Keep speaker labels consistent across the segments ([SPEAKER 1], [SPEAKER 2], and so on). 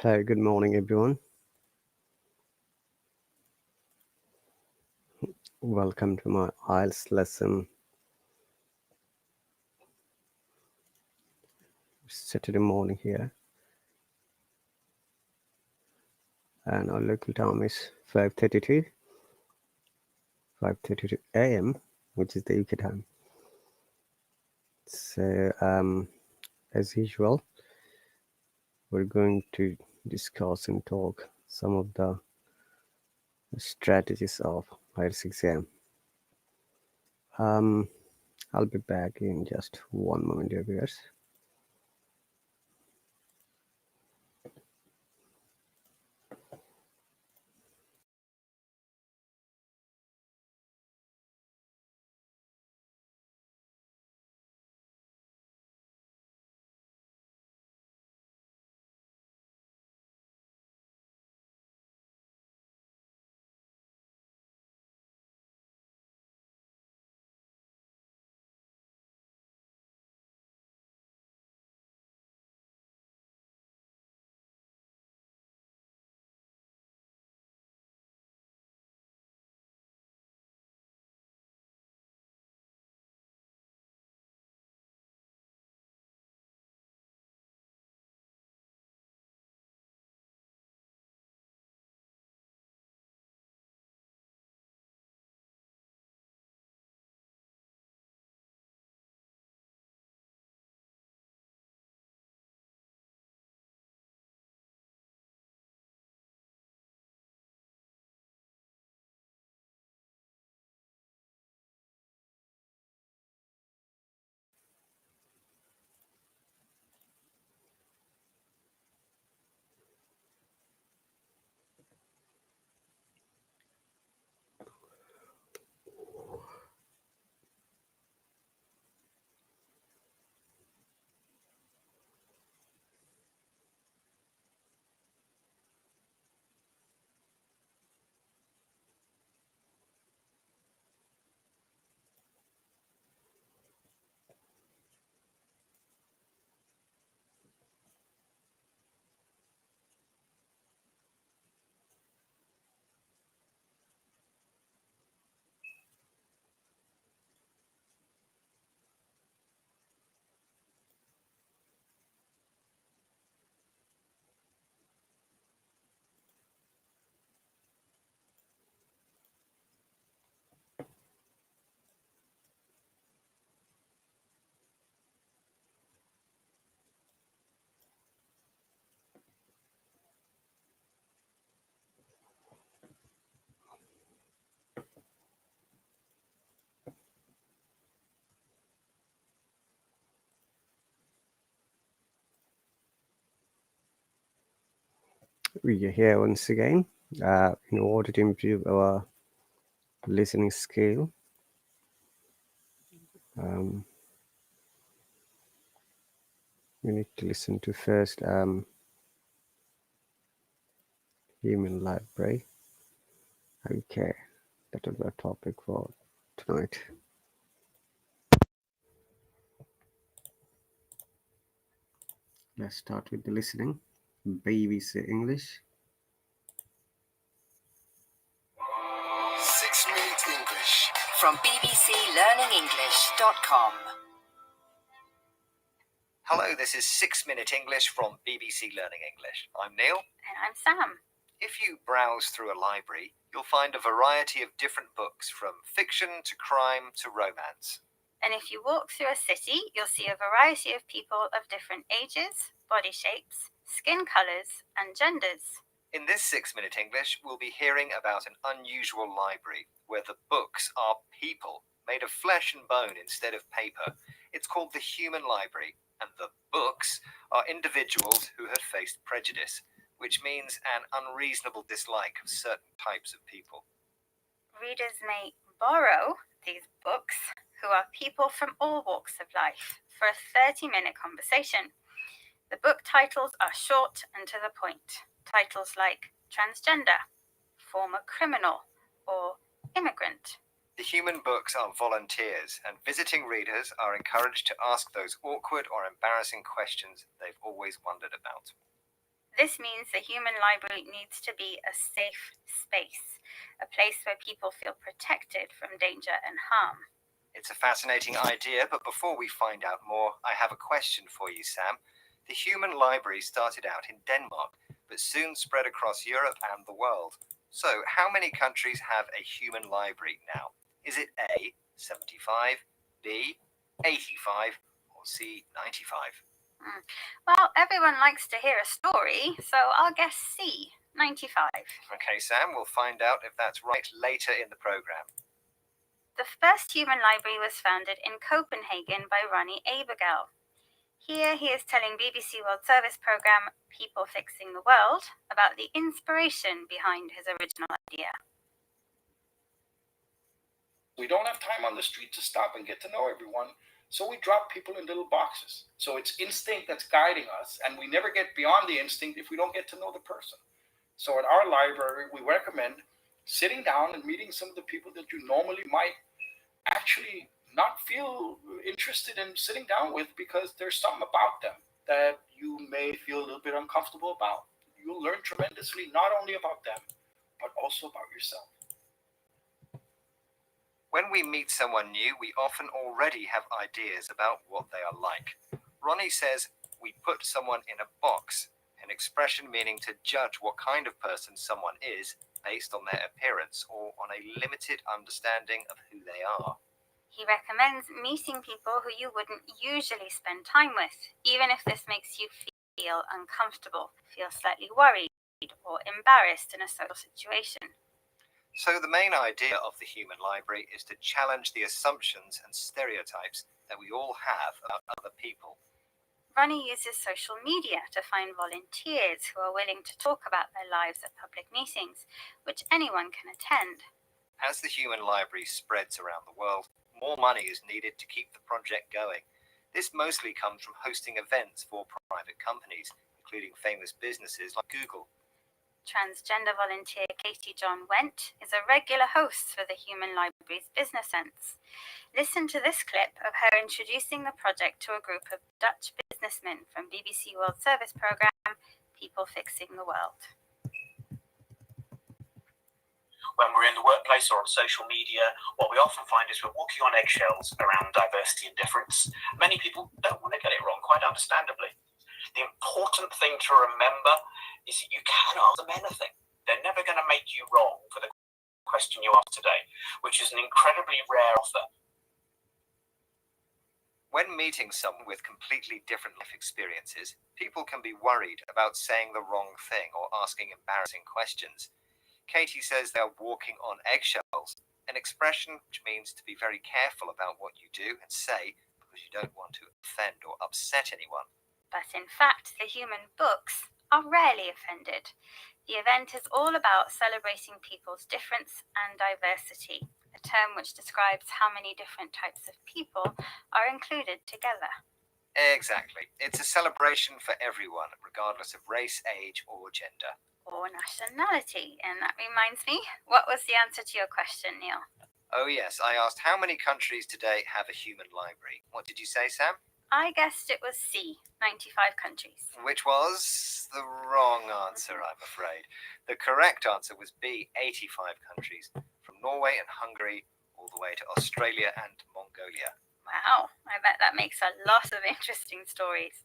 [SPEAKER 1] Hello, good morning, everyone. Welcome to my IELTS lesson. Saturday morning here, and our local time is 5:32 a.m., which is the UK time. So, as usual, we're going to discuss and talk some of the strategies of IELTS exam. I'll be back in just one moment, dear viewers. We are here once again in order to improve our listening skill. We need to listen to first human library. Okay, that will be our topic for tonight. Let's start with the listening. BBC English.
[SPEAKER 2] 6-Minute English from bbclearningenglish.com. Hello, this is 6-Minute English from BBC Learning English. I'm Neil.
[SPEAKER 3] And I'm Sam.
[SPEAKER 2] If you browse through a library, you'll find a variety of different books from fiction to crime to romance.
[SPEAKER 3] And if you walk through a city, you'll see a variety of people of different ages, body shapes, skin colours, and genders.
[SPEAKER 2] In this 6-Minute English, we'll be hearing about an unusual library where the books are people made of flesh and bone instead of paper. It's called the Human Library, and the books are individuals who have faced prejudice, which means an unreasonable dislike of certain types of people.
[SPEAKER 3] Readers may borrow these books, who are people from all walks of life, for a 30-minute conversation. The book titles are short and to the point. Titles like Transgender, Former Criminal, or Immigrant.
[SPEAKER 2] The human books are volunteers, and visiting readers are encouraged to ask those awkward or embarrassing questions they've always wondered about.
[SPEAKER 3] This means the human library needs to be a safe space, a place where people feel protected from danger and harm.
[SPEAKER 2] It's a fascinating idea, but before we find out more, I have a question for you, Sam. The human library started out in Denmark, but soon spread across Europe and the world. So, how many countries have a human library now? Is it A, 75, B, 85, or C, 95?
[SPEAKER 3] Well, everyone likes to hear a story, so I'll guess C, 95.
[SPEAKER 2] Okay, Sam, we'll find out if that's right later in the program.
[SPEAKER 3] The first human library was founded in Copenhagen by Ronnie Abergel. Here he is telling BBC World Service programme People Fixing the World about the inspiration behind his original idea.
[SPEAKER 4] We don't have time on the street to stop and get to know everyone, so we drop people in little boxes. So it's instinct that's guiding us, and we never get beyond the instinct if we don't get to know the person. So at our library, we recommend sitting down and meeting some of the people that you normally might actually not feel interested in sitting down with because there's something about them that you may feel a little bit uncomfortable about. You'll learn tremendously, not only about them, but also about yourself.
[SPEAKER 2] When we meet someone new, we often already have ideas about what they are like. Ronnie says we put someone in a box, an expression meaning to judge what kind of person someone is based on their appearance or on a limited understanding of who they are.
[SPEAKER 3] He recommends meeting people who you wouldn't usually spend time with, even if this makes you feel uncomfortable, feel slightly worried or embarrassed in a social situation.
[SPEAKER 2] So the main idea of the human library is to challenge the assumptions and stereotypes that we all have about other people.
[SPEAKER 3] Ronnie uses social media to find volunteers who are willing to talk about their lives at public meetings, which anyone can attend.
[SPEAKER 2] As the human library spreads around the world, more money is needed to keep the project going. This mostly comes from hosting events for private companies, including famous businesses like Google.
[SPEAKER 3] Transgender volunteer Katie John Went is a regular host for the Human Library's Business Sense. Listen to this clip of her introducing the project to a group of Dutch businessmen from BBC World Service programme People Fixing the World.
[SPEAKER 5] When we're in the workplace or on social media, what we often find is we're walking on eggshells around diversity and difference. Many people don't want to get it wrong, quite understandably. The important thing to remember is that you can ask them anything. They're never going to make you wrong for the question you asked today, which is an incredibly rare offer.
[SPEAKER 2] When meeting someone with completely different life experiences, people can be worried about saying the wrong thing or asking embarrassing questions. Katie says they're walking on eggshells, an expression which means to be very careful about what you do and say because you don't want to offend or upset anyone.
[SPEAKER 3] But in fact, the human books are rarely offended. The event is all about celebrating people's difference and diversity, a term which describes how many different types of people are included together.
[SPEAKER 2] Exactly. It's a celebration for everyone, regardless of race, age, or gender.
[SPEAKER 3] Or nationality. And that reminds me, what was the answer to your question, Neil?
[SPEAKER 2] Oh yes, I asked how many countries today have a human library. What did you say, Sam?
[SPEAKER 3] I guessed it was C, 95 countries.
[SPEAKER 2] Which was the wrong answer, I'm afraid. The correct answer was B, 85 countries, from Norway and Hungary all the way to Australia and Mongolia.
[SPEAKER 3] Wow, I bet that makes a lot of interesting stories.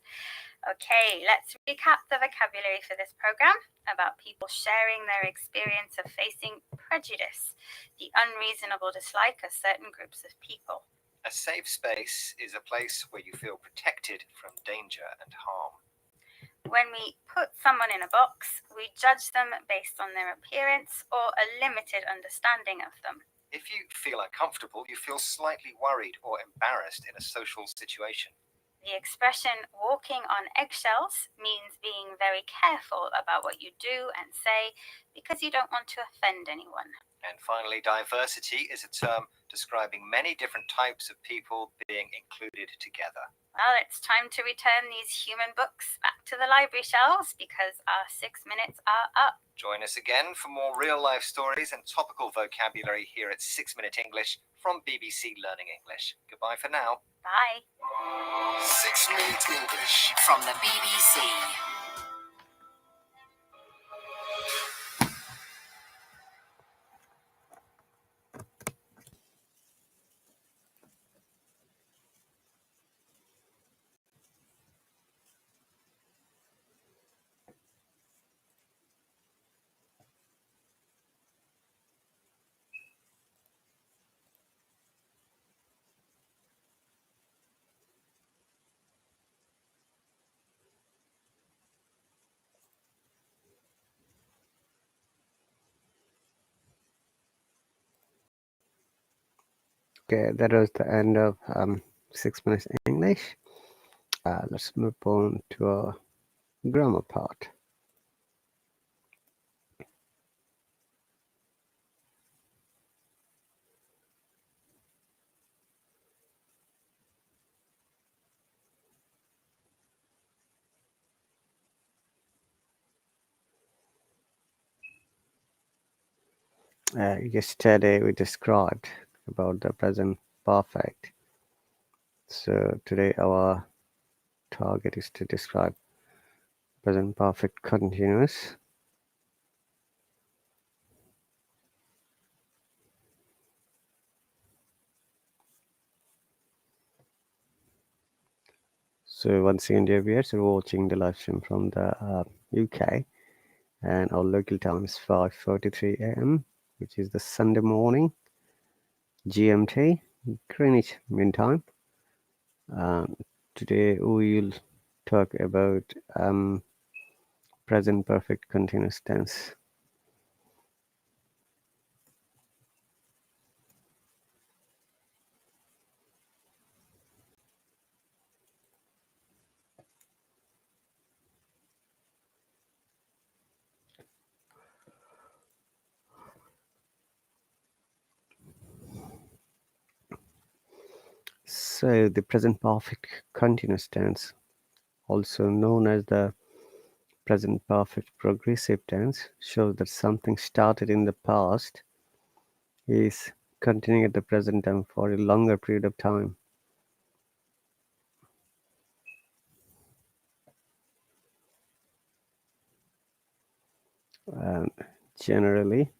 [SPEAKER 3] Okay, let's recap the vocabulary for this program about people sharing their experience of facing prejudice, the unreasonable dislike of certain groups of people.
[SPEAKER 2] A safe space is a place where you feel protected from danger and harm.
[SPEAKER 3] When we put someone in a box, we judge them based on their appearance or a limited understanding of them.
[SPEAKER 2] If you feel uncomfortable, you feel slightly worried or embarrassed in a social situation.
[SPEAKER 3] The expression walking on eggshells means being very careful about what you do and say because you don't want to offend anyone.
[SPEAKER 2] And finally, diversity is a term describing many different types of people being included together.
[SPEAKER 3] Well, it's time to return these human books back to the library shelves because our 6 minutes are up.
[SPEAKER 2] Join us again for more real-life stories and topical vocabulary here at 6 Minute English from BBC Learning English. Goodbye for now.
[SPEAKER 3] Bye.
[SPEAKER 6] 6 Minute English from the BBC.
[SPEAKER 1] Okay, that was the end of 6 minutes English. Let's move on to our grammar part. Yesterday we described about the present perfect. So today our target is to describe present perfect continuous. So once again, dear viewers, we're watching the live stream from the UK, and our local time is 5:43 a.m., which is the Sunday morning, GMT, Greenwich Mean Time. Today we will talk about present perfect continuous tense. So the present perfect continuous tense, also known as the present perfect progressive tense, shows that something started in the past is continuing at the present time for a longer period of time. Generally,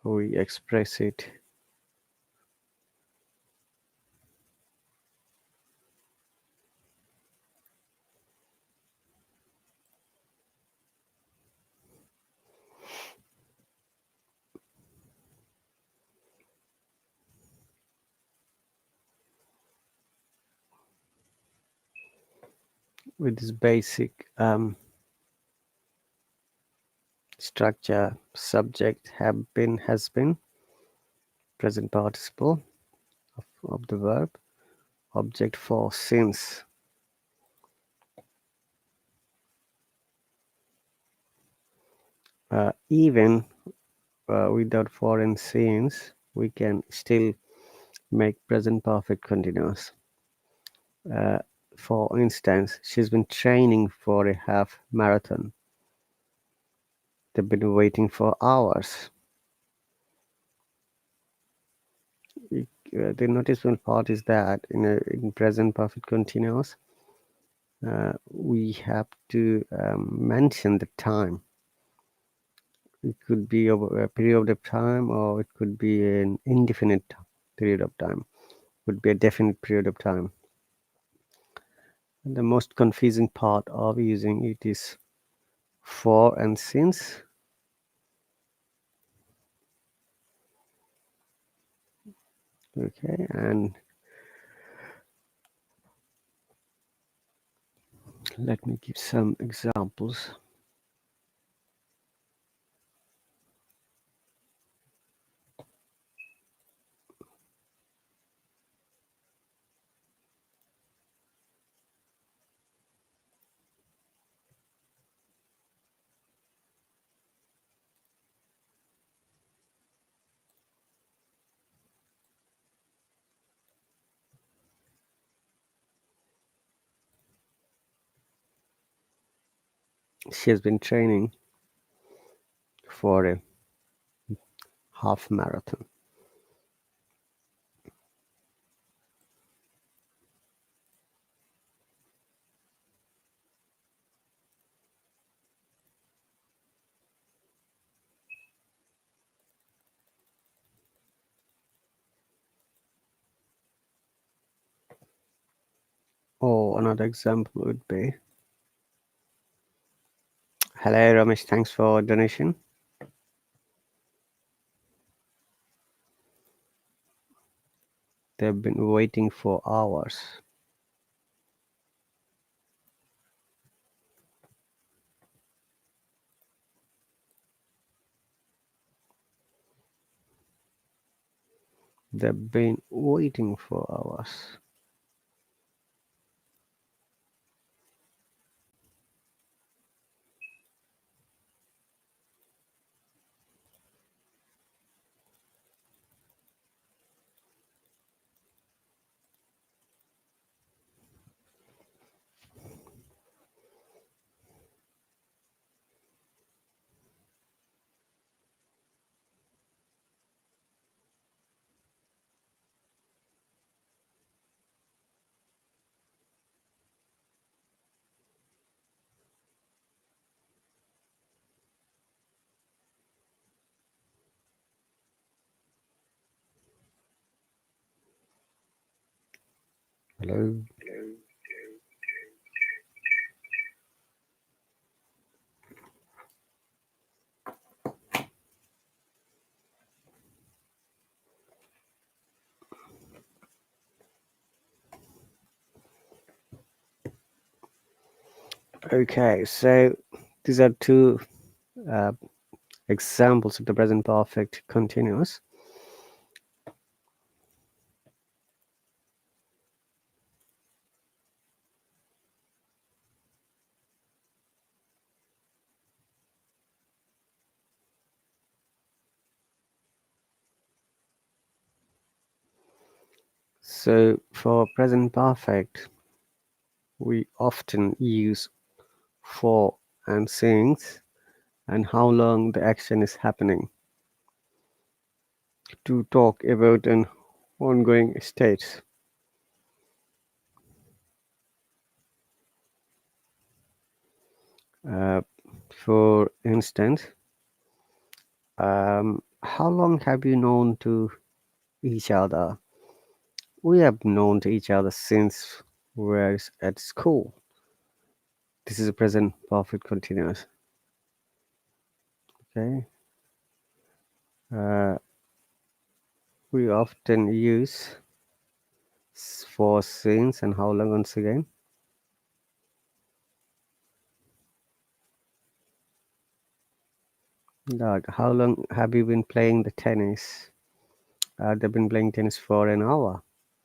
[SPEAKER 1] we express it with this basic structure: subject, have been, has been, present participle of the verb, object for since. Even without for and since, we can still make present perfect continuous. For instance, she's been training for a half marathon. They've been waiting for hours. The noticeable part is that in present perfect continuous, we have to mention the time. It could be over a period of time, or it could be an indefinite period of time. It could be a definite period of time. And the most confusing part of using it is for and since. Okay, and let me give some examples. She has been training for a half marathon. Or another example would be, hello Ramesh, thanks for donation. They've been waiting for hours. They've been waiting for hours. Hello. Okay, so these are two uh, examples of the present perfect continuous. So for present perfect, we often use for and since and how long the action is happening to talk about an ongoing state. For instance, how long have you known to each other? We have known to each other since we were at school. This is a present perfect continuous. Okay. We often use for since and how long once again. Like, how long have you been playing the tennis? They've been playing tennis for an hour.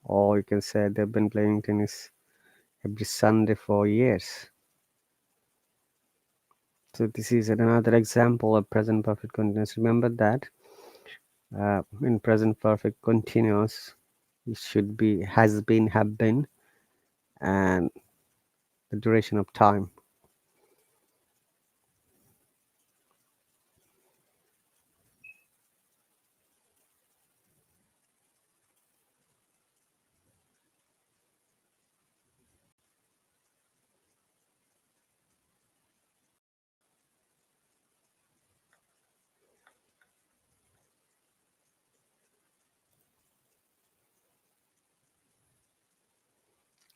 [SPEAKER 1] Or you can say they've been playing tennis every Sunday for years. So this is another example of present perfect continuous. Remember that in present perfect continuous, it should be has been, have been, and the duration of time.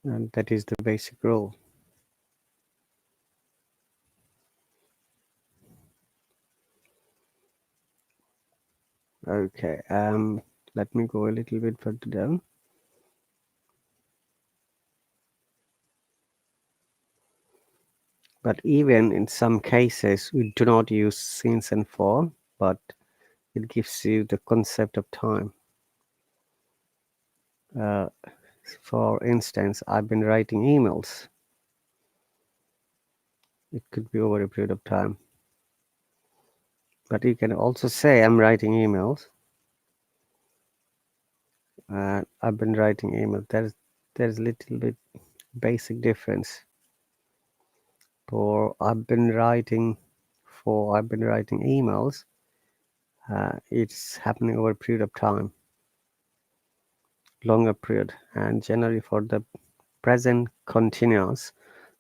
[SPEAKER 1] And that is the basic rule. Okay, let me go a little bit further down. But even in some cases, we do not use since and for, but it gives you the concept of time. For instance, I've been writing emails. It could be over a period of time. But you can also say, I'm writing emails. I've been writing emails. There's a little bit basic difference. I've been writing emails. It's happening over a period of time, longer period. And generally for the present continuous,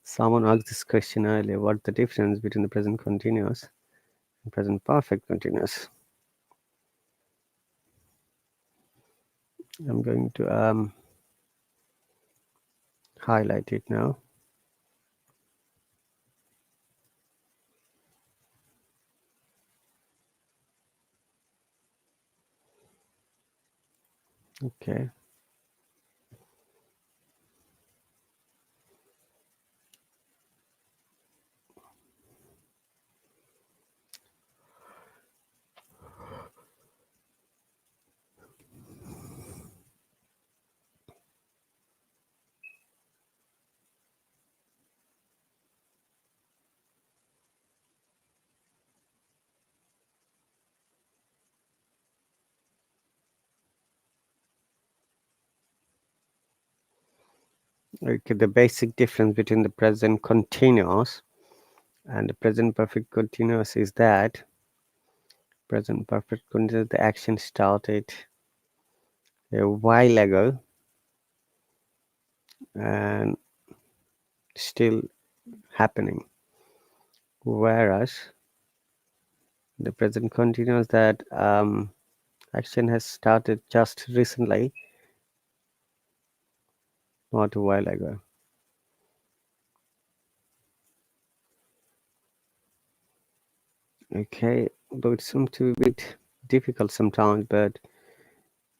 [SPEAKER 1] someone asked this question earlier, what's the difference between the present continuous and present perfect continuous? I'm going to highlight it now. Okay. Okay, the basic difference between the present continuous and the present perfect continuous is that present perfect continuous, the action started a while ago and still happening, whereas the present continuous, that action has started just recently, not a while ago. Okay, though it seems to be a bit difficult sometimes, but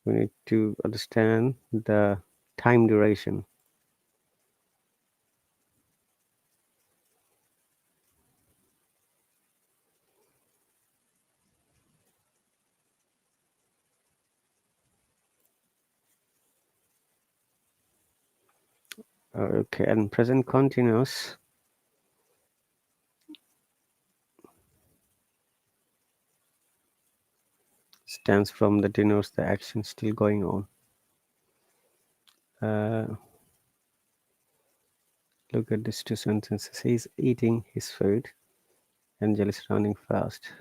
[SPEAKER 1] we need to understand the time duration. Okay, and present continuous stands from the denotes the action still going on. Look at these two sentences. He's eating his food. Angel is running fast.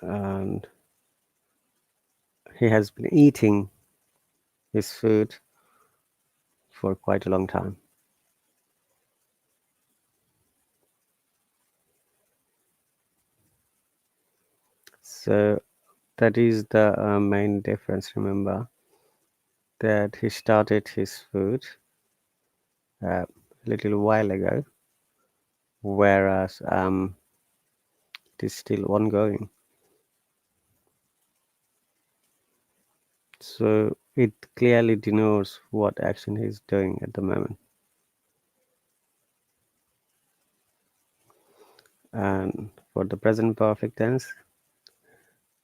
[SPEAKER 1] And he has been eating his food for quite a long time. So that is the main difference. Remember that he started his food a little while ago, whereas it is still ongoing. So it clearly denotes what action he's doing at the moment. And for the present perfect tense,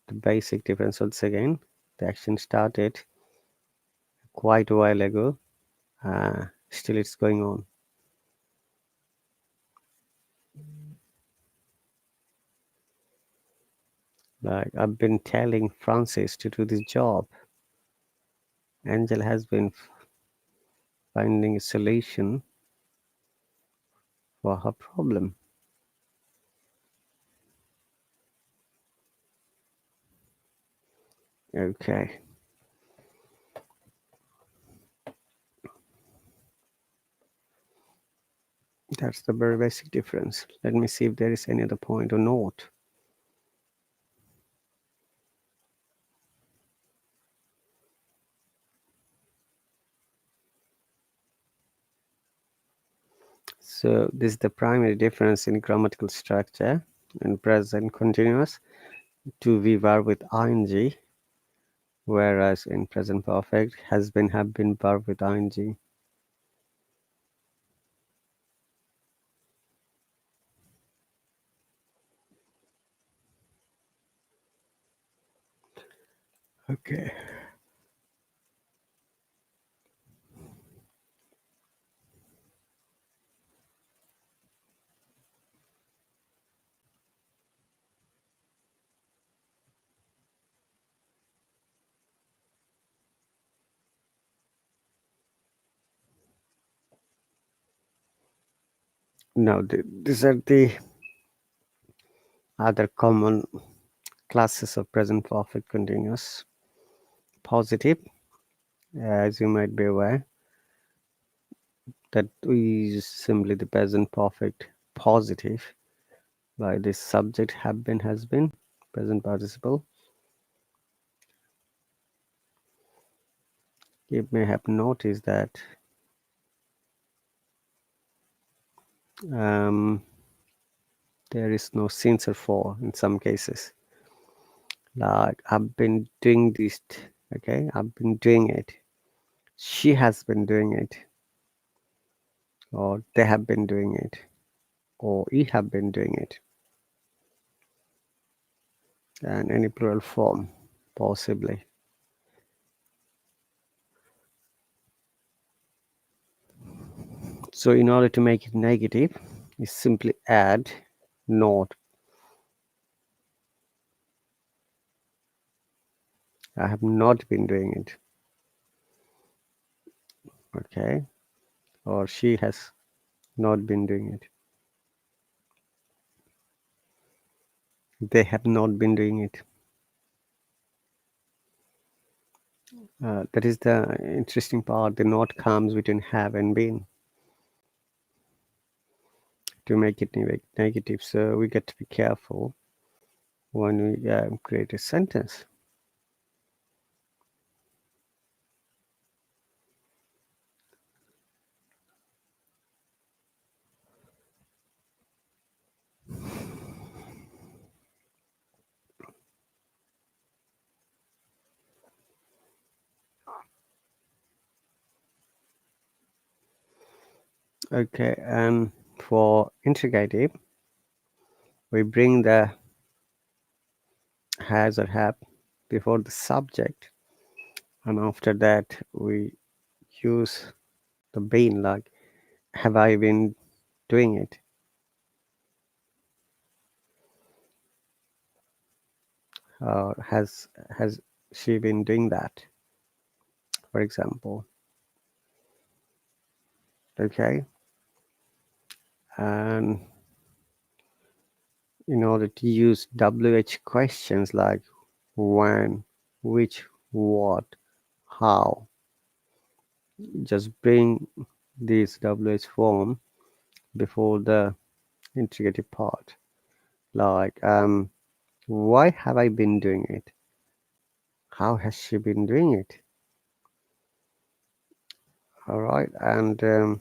[SPEAKER 1] the basic difference once again, the action started quite a while ago, still it's going on. Like I've been telling Francis to do this job. Angel has been finding a solution for her problem. Okay. That's the very basic difference. Let me see if there is any other point or not. So this is the primary difference in grammatical structure in present continuous. To be verb with ing, whereas in present perfect has been, have been verb with ing. Okay. Now these are the other common classes of present perfect continuous. Positive, as you might be aware, that we use simply the present perfect positive by the subject, have been, has been, present participle. You may have noticed that there is no sincere for in some cases. Like I've been doing this, okay, I've been doing it. She has been doing it, or they have been doing it, or we have been doing it, and any plural form possibly. So in order to make it negative, you simply add not I have not been doing it. Okay. Or she has not been doing it. They have not been doing it. That is the interesting part. The not comes between have and been to make it negative. So we got to be careful when we create a sentence. Okay, and for interrogative, we bring the has or have before the subject, and after that we use the been, like have I been doing it, or has she been doing that, for example. Okay, and in order to use WH questions like when, which, what, how, just bring this WH form before the interrogative part, like why have I been doing it, how has she been doing it. All right, and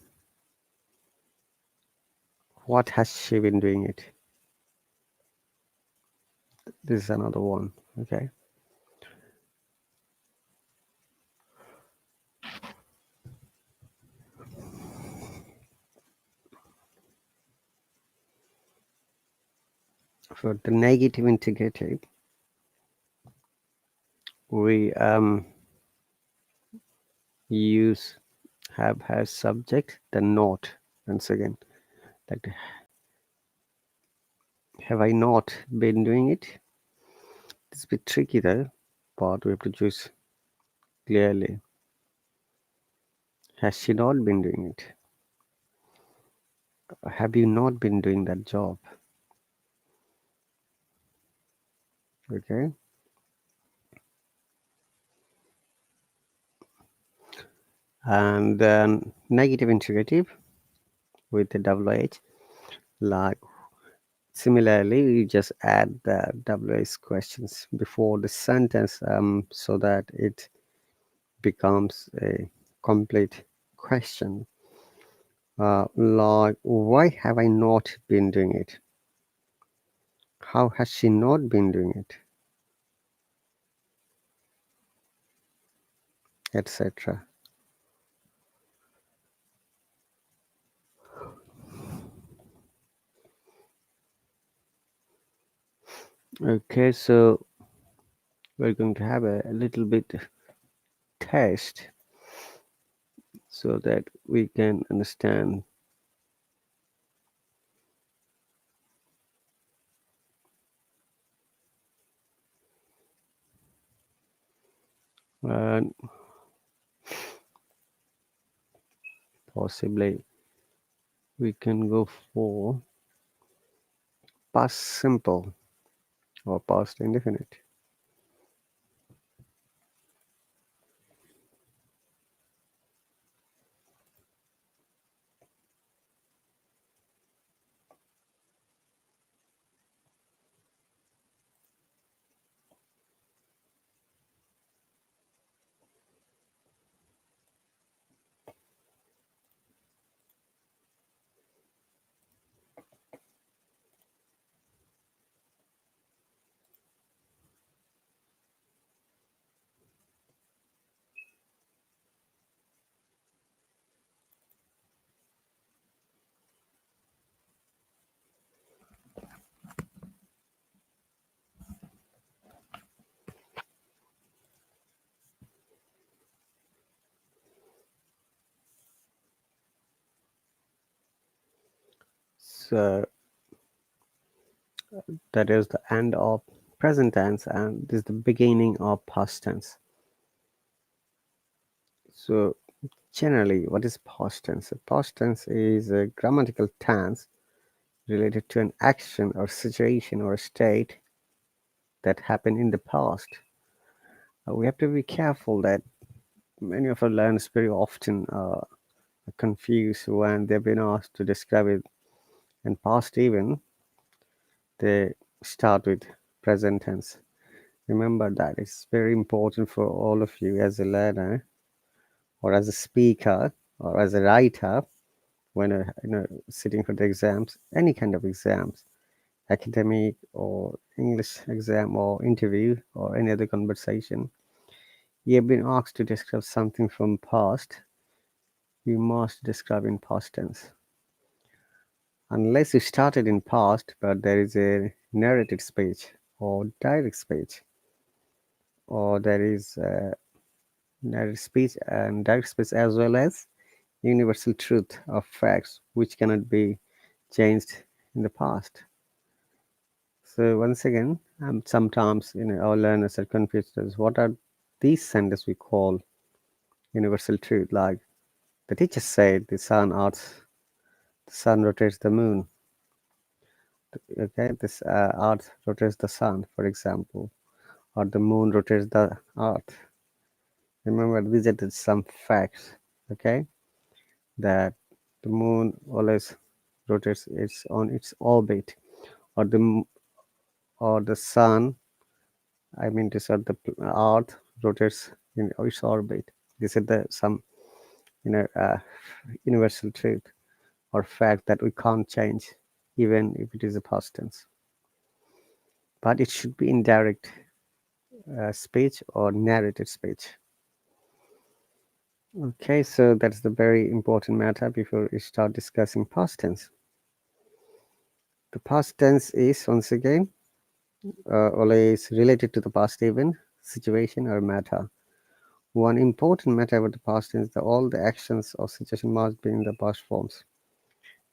[SPEAKER 1] what has she been doing it. This is another one. Okay, for the negative interrogative, we use have has subject, then not. Once again, like have I not been doing it. It's a bit tricky though, but we have to choose clearly. Has she not been doing it? Have you not been doing that job? Okay, and then negative interrogative with the WH, like similarly you just add the WH questions before the sentence so that it becomes a complete question, like why have I not been doing it, how has she not been doing it, etc. Okay, so we're going to have a little bit test so that we can understand and possibly we can go for past simple or past indefinite. So that is the end of present tense, and this is the beginning of past tense. So generally, what is past tense? Past tense is a grammatical tense related to an action or situation or state that happened in the past. We have to be careful that many of our learners very often are confused when they've been asked to describe it in past even. They start with present tense. Remember that it's very important for all of you as a learner or as a speaker or as a writer when sitting for the exams, any kind of exams, academic or English exam or interview or any other conversation. You have been asked to describe something from past, you must describe in past tense. Unless you started in past, but there is a narrated speech or direct speech, or there is narrated speech and direct speech as well as universal truth of facts which cannot be changed in the past. So once again, sometimes our learners are confused as what are these sentences we call universal truth. Like the teacher said, the sun rotates the moon. Okay, this Earth rotates the sun, for example, or the moon rotates the Earth. Remember, these are some facts. Okay, that the moon always rotates on its orbit, or the sun. I mean to say the Earth rotates in its orbit. This is the some universal truth or fact that we can't change, even if it is a past tense. But it should be in direct speech or narrated speech. Okay, so that's the very important matter before we start discussing past tense. The past tense is once again always related to the past event, situation, or matter. One important matter about the past tense is that all the actions or situation must be in the past forms,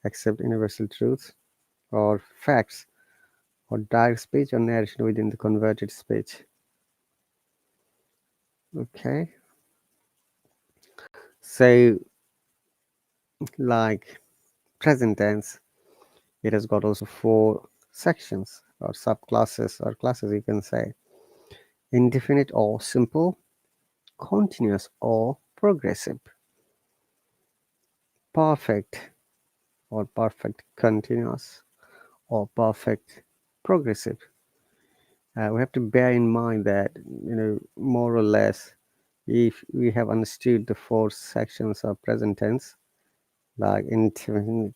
[SPEAKER 1] except universal truths or facts or direct speech or narration within the converted speech. Okay, so like present tense, it has got also 4 sections or subclasses or classes, you can say: indefinite or simple, continuous or progressive, perfect or perfect continuous, or perfect progressive. We have to bear in mind that more or less, if we have understood the 4 sections of present tense, like indefinite,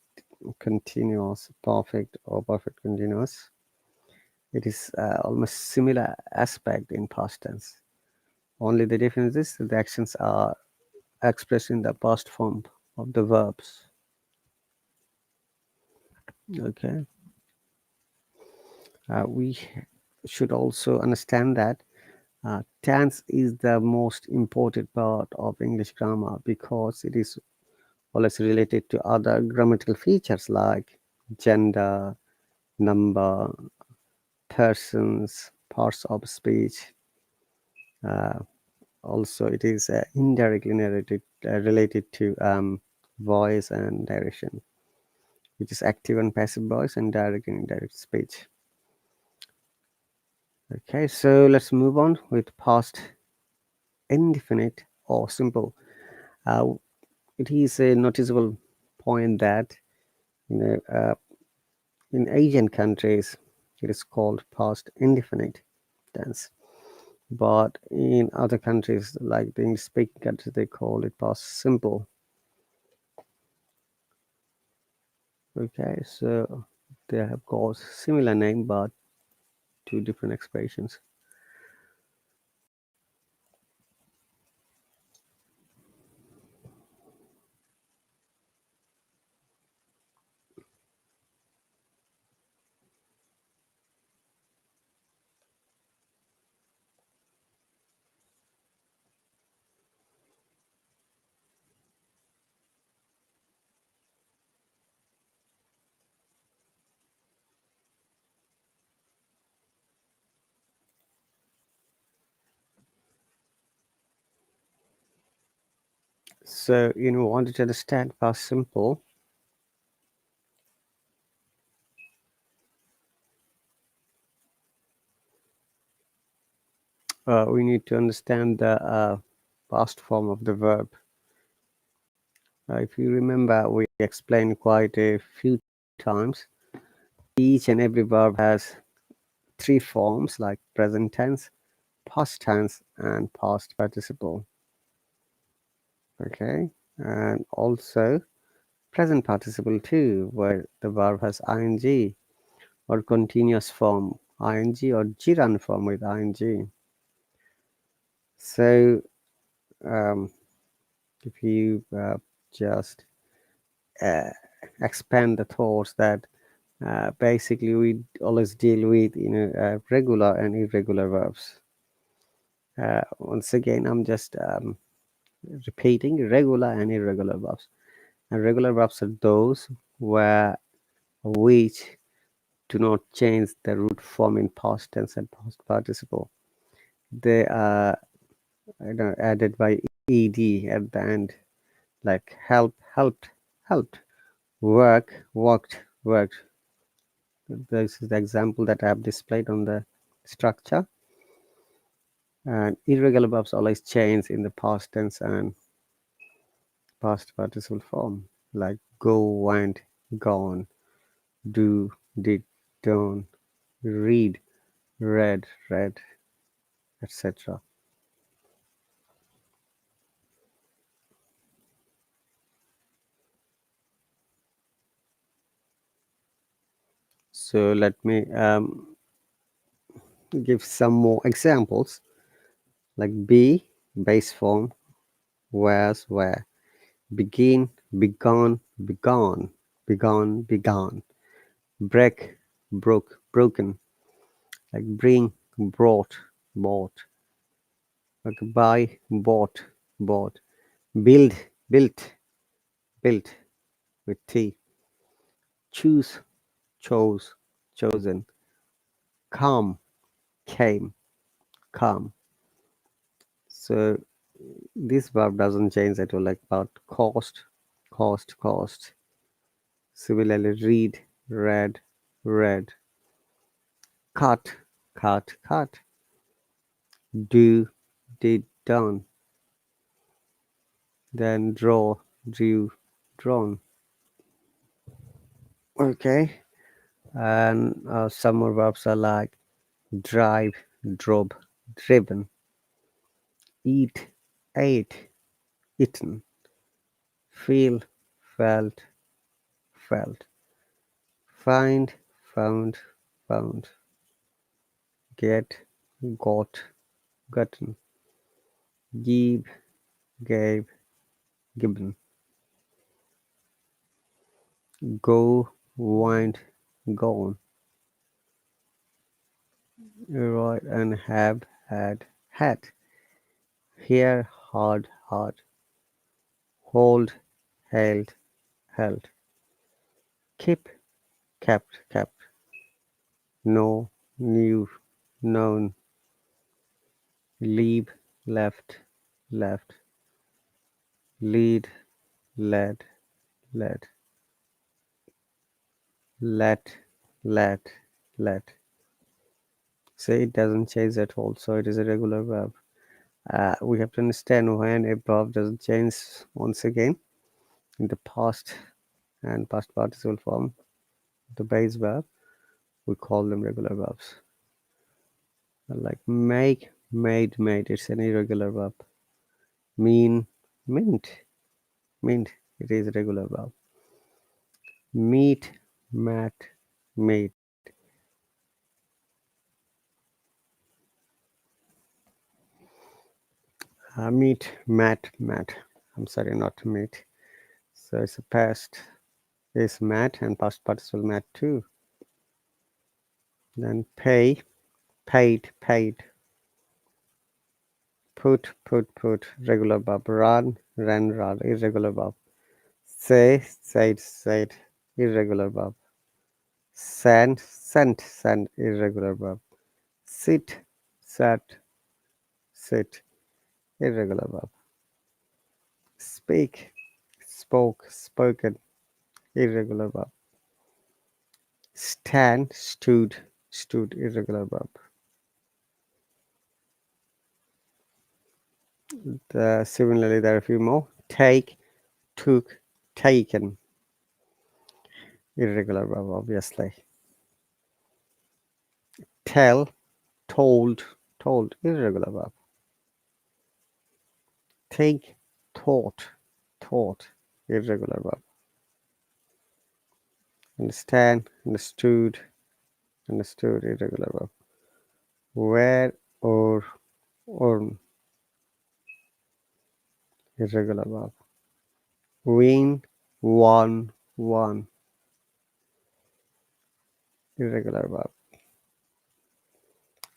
[SPEAKER 1] continuous, perfect, or perfect continuous, it is almost similar aspect in past tense. Only the difference is that the actions are expressed in the past form of the verbs. Okay. We should also understand that tense is the most important part of English grammar because it is always related to other grammatical features like gender, number, persons, parts of speech. Also, it is indirectly related to voice and direction, which is active and passive voice and direct and indirect speech. Okay, so let's move on with past indefinite or simple. It is a noticeable point that in Asian countries it is called past indefinite tense, but in other countries like the English speaking countries they call it past simple. Okay, so they have got similar name but 2 different expressions. So, wanted to understand past simple, we need to understand the past form of the verb. If you remember, we explained quite a few times. Each and every verb has three forms, like present tense, past tense, and past participle. Okay, and also present participle too, where the verb has ing or continuous form ing or gerund form with ing. So if you just expand the thoughts that basically we always deal with regular and irregular verbs. Once again, I'm just repeating regular and irregular verbs. And regular verbs are those which do not change the root form in past tense and past participle. They are added by ed at the end, like help, helped, helped, work, worked, worked. This is the example that I have displayed on the structure. And irregular verbs always change in the past tense and past participle form, like go, went, gone, do, did, done, read, read, read, etc. So let me give some more examples, like be, base form, was, were, begin, begun, began, begun, began, break, broke, broken, like bring, brought, bought, like buy, bought, bought, build, built, built with T, choose, chose, chosen, come, came, come. So this verb doesn't change at all, like about cost, cost, cost. Similarly, read, read, read, cut, cut, cut, do, did, done, then draw, drew, drawn. Okay, and some more verbs are like drive, drove, driven, eat, ate, eaten, feel, felt, felt, find, found, found, get, got, gotten, give, gave, given, go, went, gone, right, and have, had, had, hear, hard, hard, hold, held, held, keep, kept, kept, know, knew, known, leave, left, left, lead, led, led, let, let. So it doesn't change at all. So it is a regular verb. We have to understand when a verb doesn't change once again in the past and past participle form, the base verb, we call them regular verbs. Like make, made, made, it's an irregular verb. Mean, mint, mint, it is a regular verb. Meet, met, made. Meet, met, met. I'm sorry, not meet. So it's a past is met and past participle met too. Then pay, paid, paid. Put, regular verb. Run, ran, run, irregular verb. Say, said, said, irregular verb. Send, sent, sent, irregular verb. Sit, sat, sit, irregular verb. speak, spoke, spoken, irregular verb. Stand, stood, stood, irregular verb. Similarly, there are a few more. Take, took, taken, irregular verb, obviously. Tell, told, told, irregular verb. Think, thought, thought, irregular verb. Understand, understood, understood, irregular verb. Where or irregular verb. Win, won, won, irregular verb.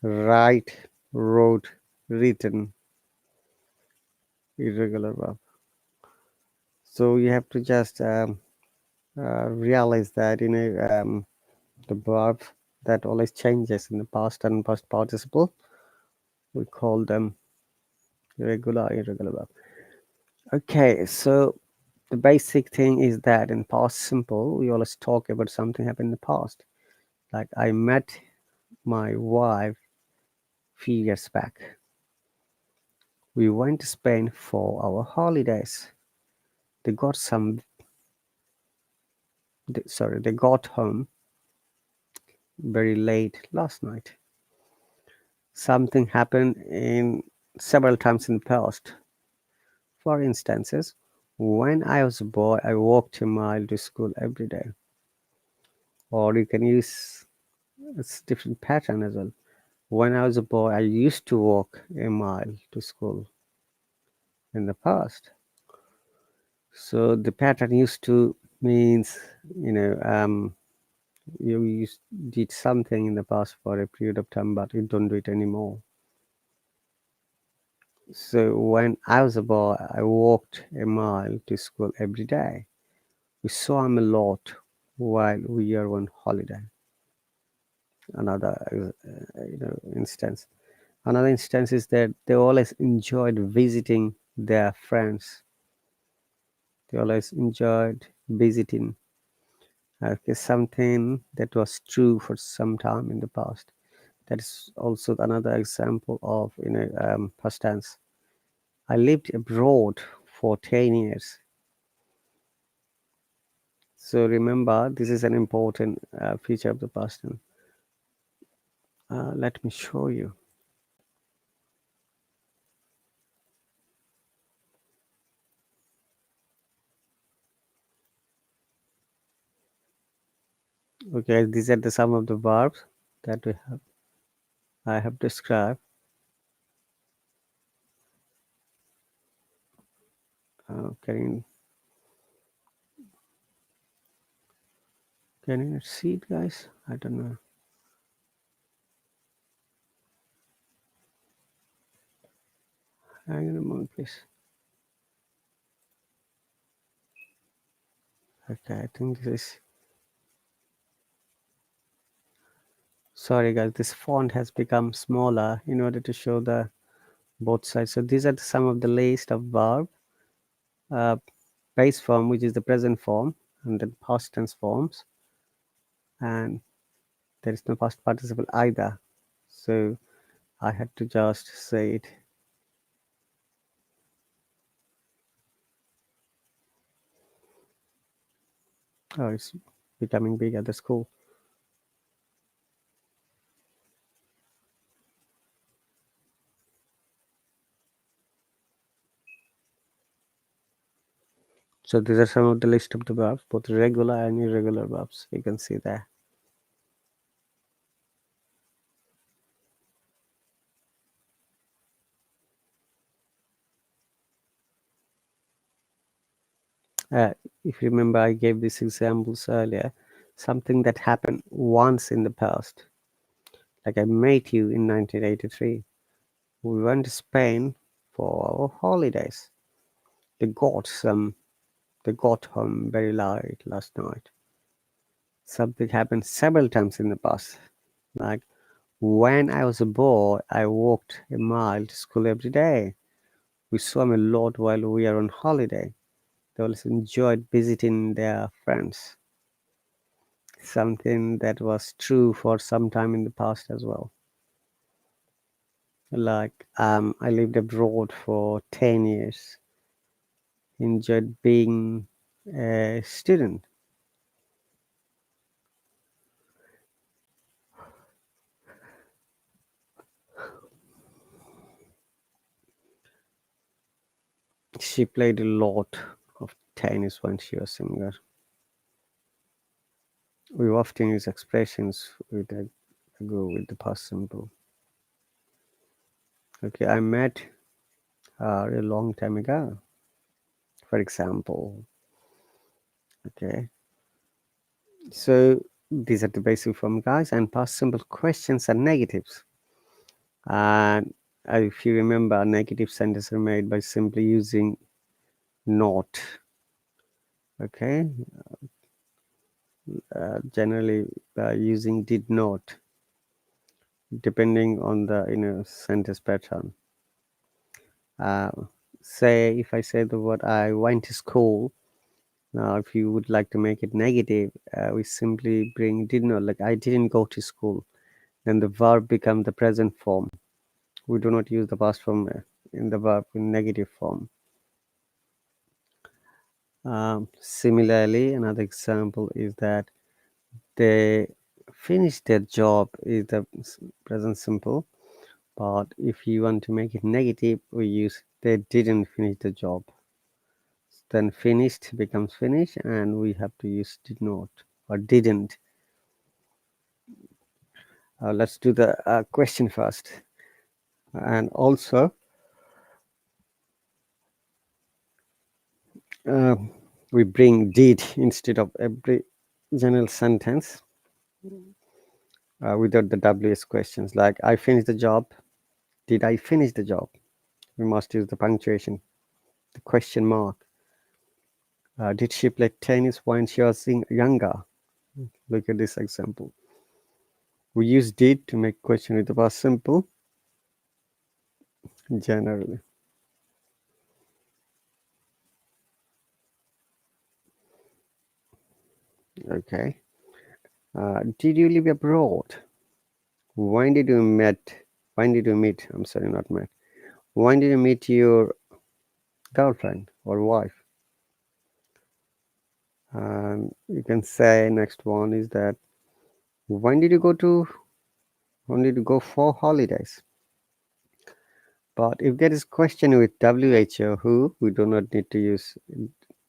[SPEAKER 1] Write, wrote, written, irregular verb. So you have to just realize that the verb that always changes in the past and past participle, we call them regular, irregular verb. Okay, so the basic thing is that in past simple, we always talk about something happened in the past. Like I met my wife few years back. We went to Spain for our holidays. They got they got home very late last night. Something happened in several times in the past. For instances, when I was a boy, I walked a mile to school every day. Or you can use it's different pattern as well. When I was a boy, I used to walk a mile to school in the past. So the pattern used to means you did something in the past for a period of time, but you don't do it anymore. So when I was a boy, I walked a mile to school every day. We saw him a lot while we were on holiday. Another instance. Another instance is that they always enjoyed visiting their friends. They always enjoyed visiting. Something that was true for some time in the past. That is also another example of past tense. I lived abroad for 10 years. So remember, this is an important feature of the past tense. Let me show you. Okay, these are the some of the verbs that I have described. Can you see it, guys? I don't know. Hang on a moment, please. Okay, I think this is. Sorry, guys. This font has become smaller in order to show the both sides. So these are some of the list of verb. Base form, which is the present form, and then past tense forms, and there is no past participle either. So I had to just say it. Oh, it's becoming bigger. That's cool. So these are some of the list of the verbs, both regular and irregular verbs. You can see there. If you remember, I gave these examples earlier. Something that happened once in the past. Like I met you in 1983. We went to Spain for our holidays. They got home very late last night. Something happened several times in the past. Like when I was a boy, I walked a mile to school every day. We swam a lot while we were on holiday. They always enjoyed visiting their friends. Something that was true for some time in the past as well. Like I lived abroad for 10 years. Enjoyed being a student. She played a lot of tennis when she was younger. We often use expressions with a go with the past simple. Okay, I met her a long time ago, for example. Okay, so these are the basic form, guys, and past simple questions are negatives. And if you remember, negative sentences are made by simply using not. Okay, generally using did not, depending on the sentence pattern. Uh, say if I say the word I went to school. Now, if you would like to make it negative, we simply bring did not, like I didn't go to school. Then the verb become the present form. We do not use the past form in the verb in negative form. Similarly, another example is that they finished their job is the present simple. But if you want to make it negative, we use they didn't finish the job. Then finished becomes finished, and we have to use did not or didn't. Let's do the question first. And also, we bring did instead of every general sentence without the WS questions. Like, I finished the job. Did I finish the job? We must use the punctuation, the question mark. Did she play tennis when she was younger? Look at this example. We use did to make question with the past simple generally. Okay. Did you live abroad? When did you meet? When did you meet? I'm sorry, not met. When did you meet your girlfriend or wife? You can say next one is that when did you go for holidays? But if there is question with WHO, who, we do not need to use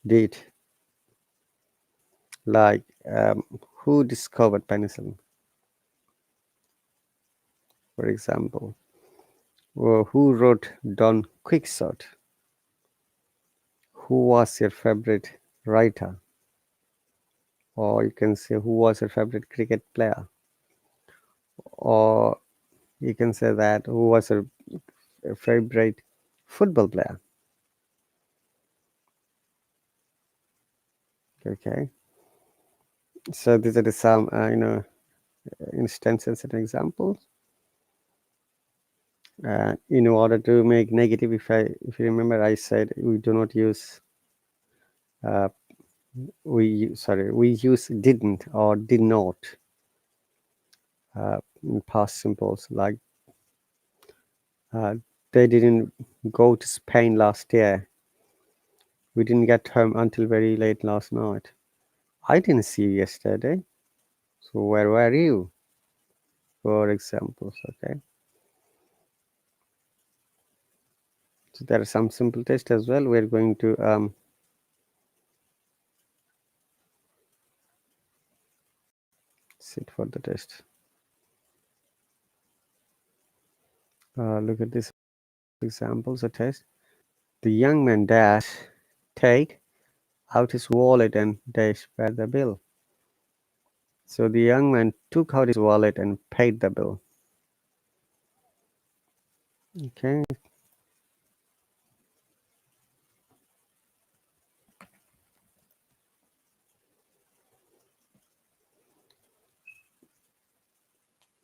[SPEAKER 1] did. Like, who discovered penicillin, for example, or who wrote Don Quixote? Who was your favorite writer? Or you can say who was your favorite cricket player? Or you can say that who was your favorite football player? Okay, so these are the some instances and examples. In order to make negative, if you remember, I said we do not use we use didn't or did not in past simples. Like, they didn't go to Spain last year. We didn't get home until very late last night. I didn't see you yesterday. So where were you? For examples, okay. So there are some simple tests as well. We're going to sit for the test. Look at this examples of test. The young man dash take out his wallet and dash pay the bill. So the young man took out his wallet and paid the bill. Okay.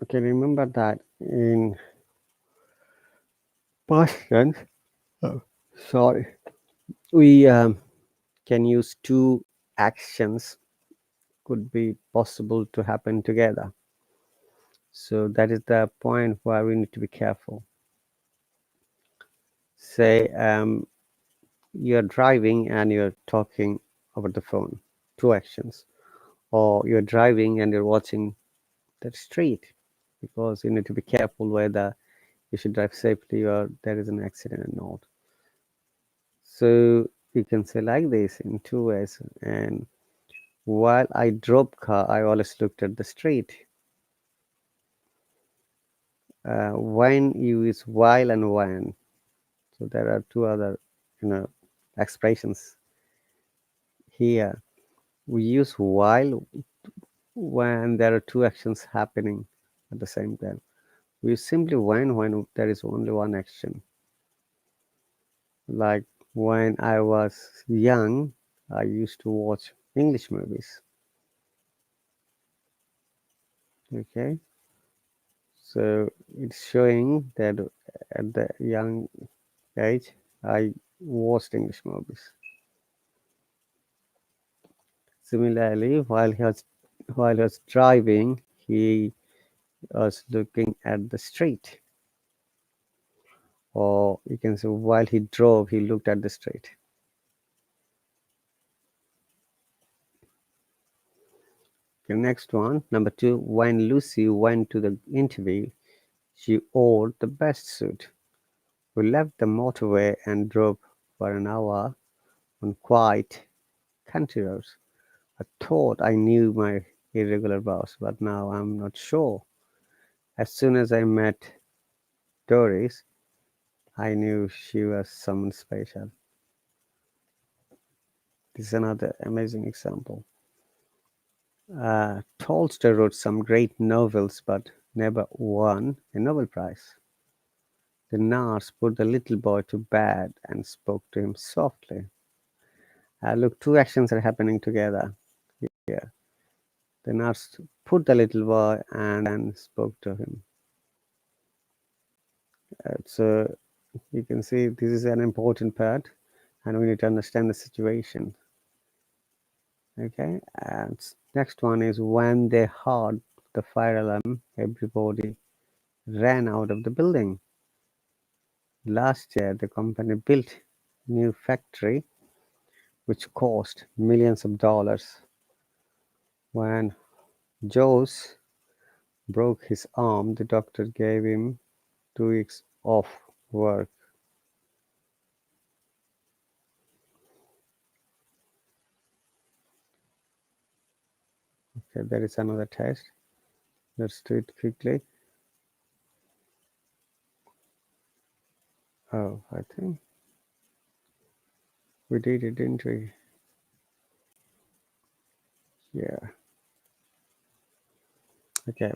[SPEAKER 1] Okay, remember that in past tense, sorry, we can use two actions could be possible to happen together. So that is the point where we need to be careful. Say you're driving and you're talking over the phone, two actions. Or you're driving and you're watching the street, because you need to be careful whether you should drive safely or there is an accident or not. So you can say like this in two ways. And while I drove car, I always looked at the street. When you use while and when. So there are two other, expressions here. We use while when there are two actions happening at the same time. We use simply when there is only one action. Like when I was young, I used to watch English movies. Okay, so it's showing that at the young age, I watched English movies. Similarly, while he was driving, he was looking at the street. Or you can say while he drove, he looked at the street. Okay, next one, number 2. When Lucy went to the interview, she wore the best suit. We left the motorway and drove for an hour on quiet country roads. I thought I knew my irregular boss, but now I'm not sure. As soon as I met Doris, I knew she was someone special. This is another amazing example. Tolstoy wrote some great novels, but never won a Nobel Prize. The nurse put the little boy to bed and spoke to him softly. Look, two actions are happening together here. The nurse put the little boy and then spoke to him. So you can see this is an important part, and we need to understand the situation. Okay, and next one is when they heard the fire alarm, everybody ran out of the building. Last year, the company built a new factory which cost millions of dollars. When Joe broke his arm, the doctor gave him 2 weeks off work. Okay, there is another test. Let's do it quickly. Oh, I think we did it, didn't we? Yeah. Okay.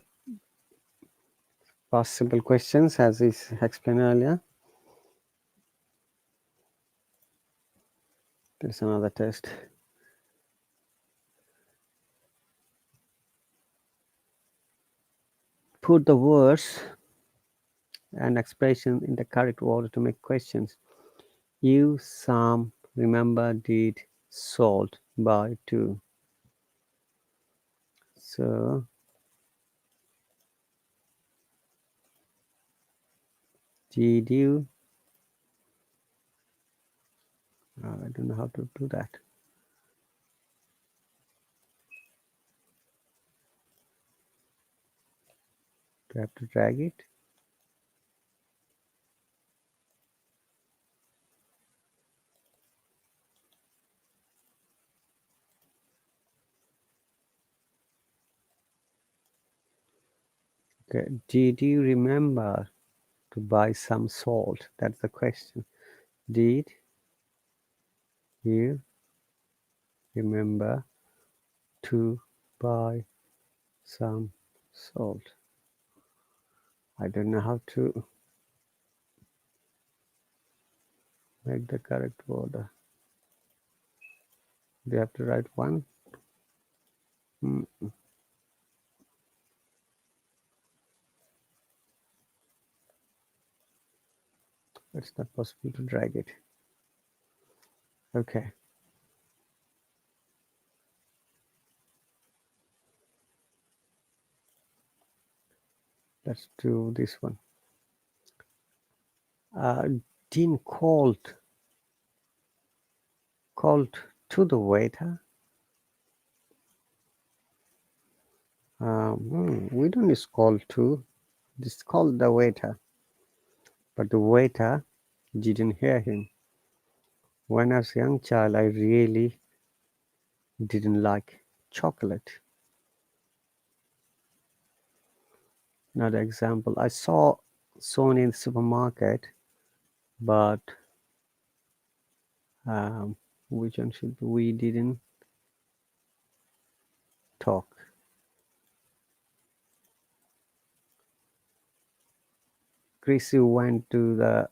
[SPEAKER 1] Past simple questions as is explained earlier. There's another test. Put the words and expression in the correct order to make questions. You, some, remember, did, sold, buy, to. So, did you? I don't know how to do that. Do I have to drag it? Okay. Did you remember to buy some salt? That's the question. Did you remember to buy some salt? I don't know how to make the correct order. Do you have to write one? It's not possible to drag it. Okay. Let's do this one. Dean called to the waiter. We don't use call to. Just call the waiter. But the waiter didn't hear him. When I was a young child, I really didn't like chocolate. Another example, I saw Sony in the supermarket, but which one should be? We didn't talk. Chrissy went to the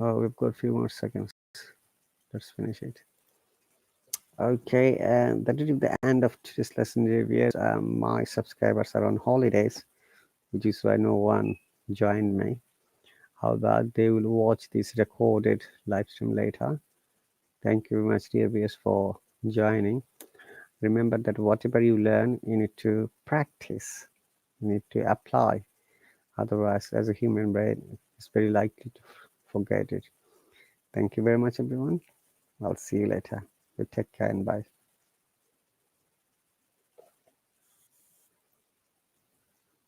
[SPEAKER 1] oh, we've got a few more seconds. Let's finish it. Okay, and that is the end of today's lesson reviews. My subscribers are on holidays, which is why no one joined me. However, they will watch this recorded live stream later. Thank you very much, dear viewers, for joining. Remember that whatever you learn, you need to practice, you need to apply. Otherwise, as a human brain, it's very likely to forget it. Thank you very much, everyone. I'll see you later. You take care and bye.